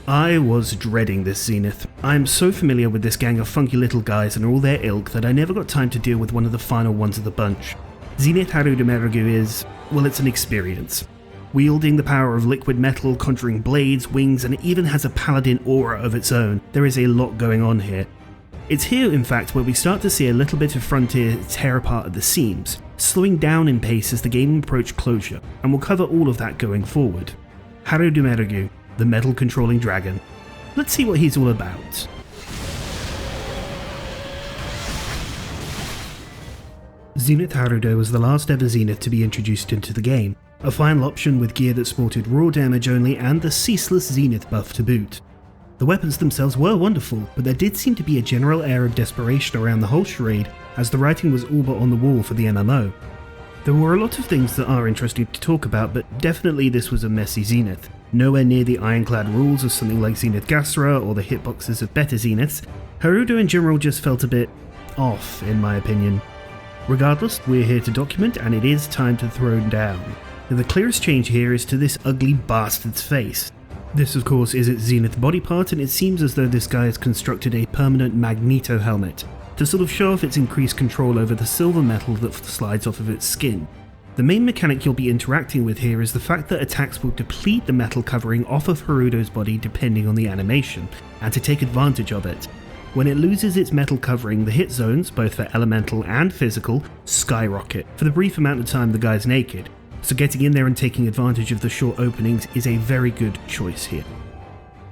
I was dreading this Zenith. I am so familiar with this gang of funky little guys and all their ilk that I never got time to deal with one of the final ones of the bunch. Zenith Harudomerugu is, well, it's an experience. Wielding the power of liquid metal, conjuring blades, wings, and it even has a paladin aura of its own, there is a lot going on here. It's here, in fact, where we start to see a little bit of Frontier tear apart at the seams, slowing down in pace as the game approaches closure, and we'll cover all of that going forward. Harudomerugu, the metal-controlling dragon. Let's see what he's all about. Zenith Harudo was the last ever Zenith to be introduced into the game, a final option with gear that sported raw damage only and the ceaseless Zenith buff to boot. The weapons themselves were wonderful, but there did seem to be a general air of desperation around the whole charade as the writing was all but on the wall for the MMO. There were a lot of things that are interesting to talk about, but definitely this was a messy Zenith. Nowhere near the ironclad rules of something like Zenith Gasra or the hitboxes of better Zeniths, Harudo in general just felt a bit off, in my opinion. Regardless, we're here to document, and it is time to throw down. Now, the clearest change here is to this ugly bastard's face. This, of course, is its Zenith body part, and it seems as though this guy has constructed a permanent Magneto helmet to sort of show off its increased control over the silver metal that slides off of its skin. The main mechanic you'll be interacting with here is the fact that attacks will deplete the metal covering off of Harudo's body depending on the animation, and to take advantage of it. When it loses its metal covering, the hit zones, both for elemental and physical, skyrocket for the brief amount of time the guy's naked, so getting in there and taking advantage of the short openings is a very good choice here.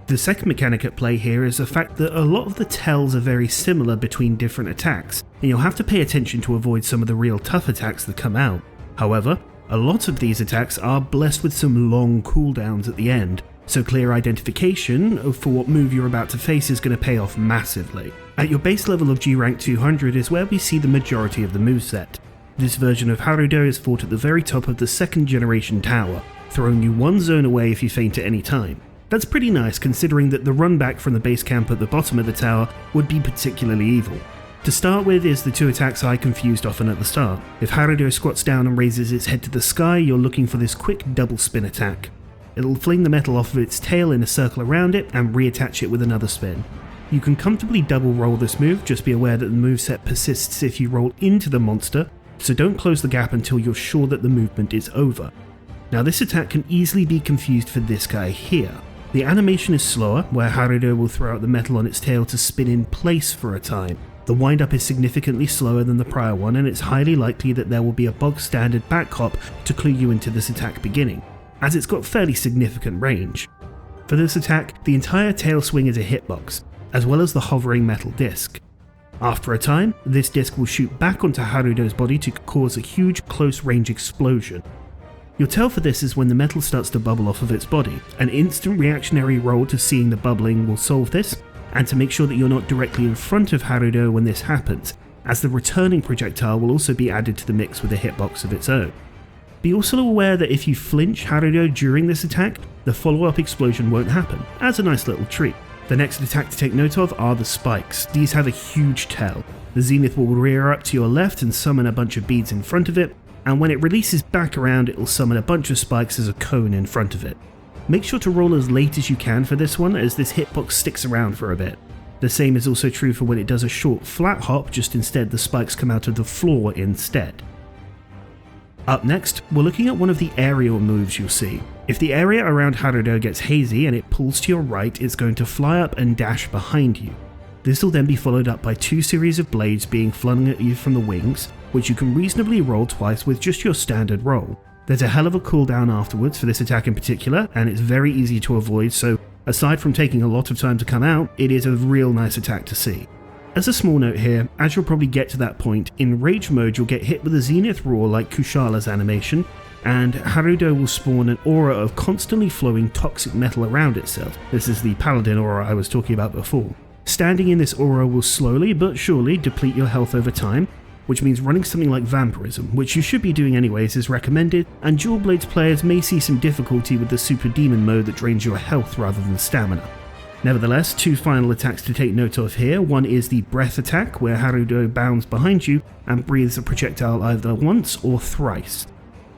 The second mechanic at play here is the fact that a lot of the tells are very similar between different attacks, and you'll have to pay attention to avoid some of the real tough attacks that come out. However, a lot of these attacks are blessed with some long cooldowns at the end, so clear identification for what move you're about to face is going to pay off massively. At your base level of G rank 200 is where we see the majority of the moveset. This version of Harudo is fought at the very top of the second generation tower, throwing you one zone away if you faint at any time. That's pretty nice considering that the run back from the base camp at the bottom of the tower would be particularly evil. To start with is the two attacks I confused often at the start. If Harudo squats down and raises its head to the sky, you're looking for this quick double spin attack. It'll fling the metal off of its tail in a circle around it and reattach it with another spin. You can comfortably double roll this move, just be aware that the moveset persists if you roll into the monster, so don't close the gap until you're sure that the movement is over. Now this attack can easily be confused for this guy here. The animation is slower, where Harudo will throw out the metal on its tail to spin in place for a time. The wind-up is significantly slower than the prior one, and it's highly likely that there will be a bog-standard back hop to clue you into this attack beginning, as it's got fairly significant range. For this attack, the entire tail swing is a hitbox, as well as the hovering metal disc. After a time, this disc will shoot back onto Harudo's body to cause a huge close-range explosion. Your tell for this is when the metal starts to bubble off of its body. An instant reactionary roll to seeing the bubbling will solve this, and to make sure that you're not directly in front of Harudo when this happens, as the returning projectile will also be added to the mix with a hitbox of its own. Be also aware that if you flinch Harudo during this attack, the follow-up explosion won't happen, as a nice little treat. The next attack to take note of are the spikes. These have a huge tell. The Zenith will rear up to your left and summon a bunch of beads in front of it, and when it releases back around it will summon a bunch of spikes as a cone in front of it. Make sure to roll as late as you can for this one, as this hitbox sticks around for a bit. The same is also true for when it does a short flat hop, just instead the spikes come out of the floor instead. Up next, we're looking at one of the aerial moves you'll see. If the area around Harudo gets hazy and it pulls to your right, it's going to fly up and dash behind you. This will then be followed up by two series of blades being flung at you from the wings, which you can reasonably roll twice with just your standard roll. There's a hell of a cooldown afterwards for this attack in particular, and it's very easy to avoid, so aside from taking a lot of time to come out, it is a real nice attack to see. As a small note here, as you'll probably get to that point, in Rage mode you'll get hit with a Zenith Roar like Kushala's animation, and Harudo will spawn an aura of constantly flowing toxic metal around itself. This is the Paladin aura I was talking about before. Standing in this aura will slowly but surely deplete your health over time, which means running something like Vampirism, which you should be doing anyways, is recommended, and Dual Blades players may see some difficulty with the Super Demon mode that drains your health rather than stamina. Nevertheless, two final attacks to take note of here. One is the Breath attack, where Harudo bounds behind you and breathes a projectile either once or thrice.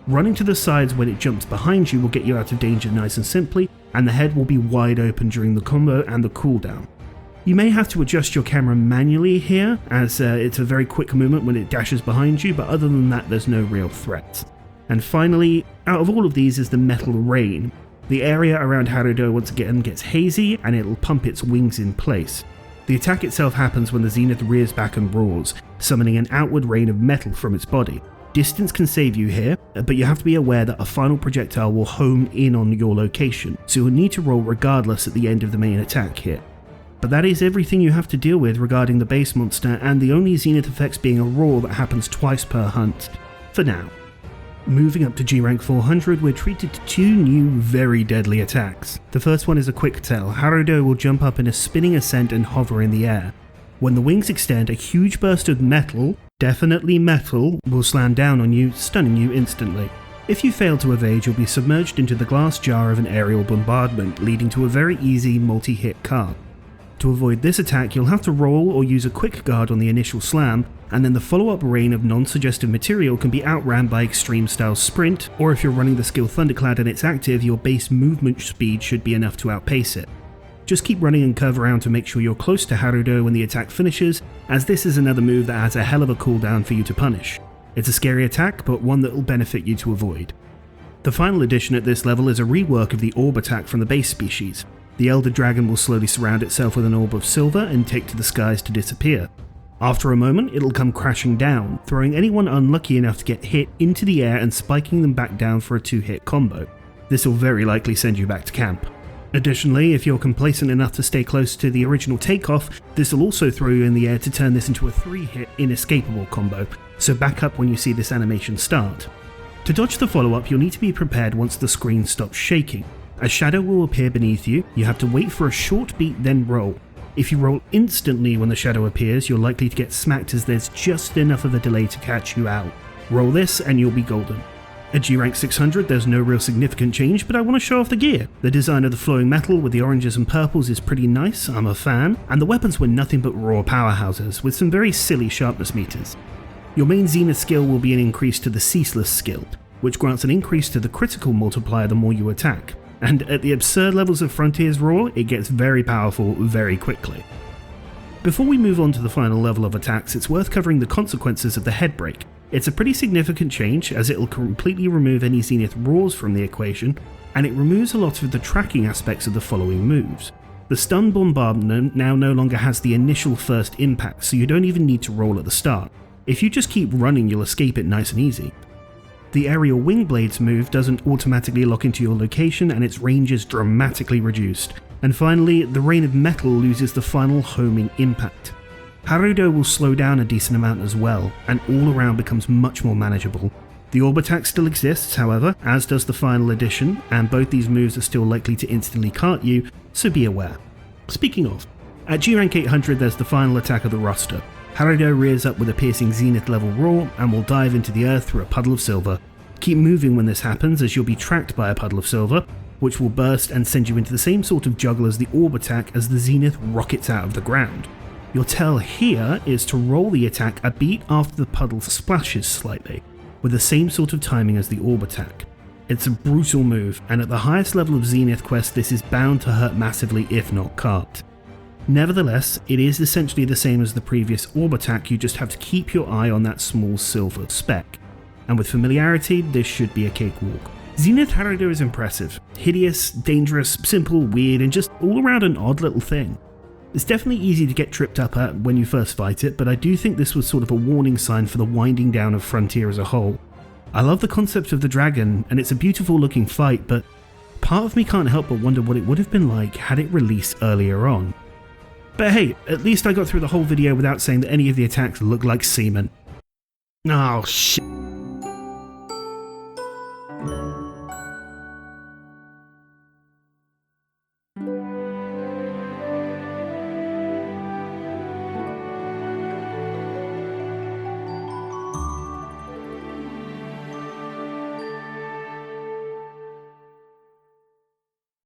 Running to the sides when it jumps behind you will get you out of danger nice and simply, and the head will be wide open during the combo and the cooldown. You may have to adjust your camera manually here, as it's a very quick movement when it dashes behind you, but other than that there's no real threat. And finally, out of all of these is the Metal Rain. The area around Harudo once again gets hazy, and it'll pump its wings in place. The attack itself happens when the Zenith rears back and roars, summoning an outward rain of metal from its body. Distance can save you here, but you have to be aware that a final projectile will home in on your location, so you'll need to roll regardless at the end of the main attack here. But that is everything you have to deal with regarding the base monster, and the only Zenith effects being a roar that happens twice per hunt, for now. Moving up to G rank 400, we're treated to two new very deadly attacks. The first one is a quick tell. Harudo will jump up in a spinning ascent and hover in the air. When the wings extend, a huge burst of metal, definitely metal, will slam down on you, stunning you instantly. If you fail to evade, you'll be submerged into the glass jar of an aerial bombardment, leading to a very easy multi-hit card. To avoid this attack, you'll have to roll or use a quick guard on the initial slam, and then the follow-up rain of non-suggestive material can be outran by extreme style sprint, or if you're running the skill Thunderclad and it's active, your base movement speed should be enough to outpace it. Just keep running and curve around to make sure you're close to Harudo when the attack finishes, as this is another move that has a hell of a cooldown for you to punish. It's a scary attack, but one that will benefit you to avoid. The final addition at this level is a rework of the orb attack from the base species. The Elder Dragon will slowly surround itself with an orb of silver and take to the skies to disappear. After a moment, it'll come crashing down, throwing anyone unlucky enough to get hit into the air and spiking them back down for a 2-hit combo. This will very likely send you back to camp. Additionally, if you're complacent enough to stay close to the original takeoff, this will also throw you in the air to turn this into a 3-hit inescapable combo, so back up when you see this animation start. To dodge the follow-up, you'll need to be prepared once the screen stops shaking. A shadow will appear beneath you, you have to wait for a short beat then roll. If you roll instantly when the shadow appears, you're likely to get smacked as there's just enough of a delay to catch you out. Roll this and you'll be golden. At G rank 600 there's no real significant change, but I want to show off the gear. The design of the flowing metal with the oranges and purples is pretty nice, I'm a fan, and the weapons were nothing but raw powerhouses, with some very silly sharpness meters. Your main Zenith skill will be an increase to the Ceaseless skill, which grants an increase to the critical multiplier the more you attack. And at the absurd levels of Frontier's Roar, it gets very powerful very quickly. Before we move on to the final level of attacks, it's worth covering the consequences of the head break. It's a pretty significant change, as it'll completely remove any Zenith Roars from the equation, and it removes a lot of the tracking aspects of the following moves. The stun bombardment now no longer has the initial first impact, so you don't even need to roll at the start. If you just keep running, you'll escape it nice and easy. The aerial wing blades move doesn't automatically lock into your location, and its range is dramatically reduced. And finally, the rain of metal loses the final homing impact. Harudo will slow down a decent amount as well, and all around becomes much more manageable. The orb attack still exists, however, as does the final addition, and both these moves are still likely to instantly cart you, so be aware. Speaking of, at G rank 800 there's the final attack of the roster. Harudo rears up with a piercing Zenith level roar and will dive into the earth through a puddle of silver. Keep moving when this happens, as you'll be tracked by a puddle of silver, which will burst and send you into the same sort of juggle as the orb attack as the Zenith rockets out of the ground. Your tell here is to roll the attack a beat after the puddle splashes slightly, with the same sort of timing as the orb attack. It's a brutal move, and at the highest level of Zenith Quest this is bound to hurt massively if not cart. Nevertheless, it is essentially the same as the previous orb attack, you just have to keep your eye on that small silver speck. And with familiarity, this should be a cakewalk. Zenith Harudo is impressive. Hideous, dangerous, simple, weird, and just all around an odd little thing. It's definitely easy to get tripped up at when you first fight it, but I do think this was sort of a warning sign for the winding down of Frontier as a whole. I love the concept of the dragon, and it's a beautiful looking fight, but part of me can't help but wonder what it would have been like had it released earlier on. But hey, at least I got through the whole video without saying that any of the attacks look like semen. Oh shit.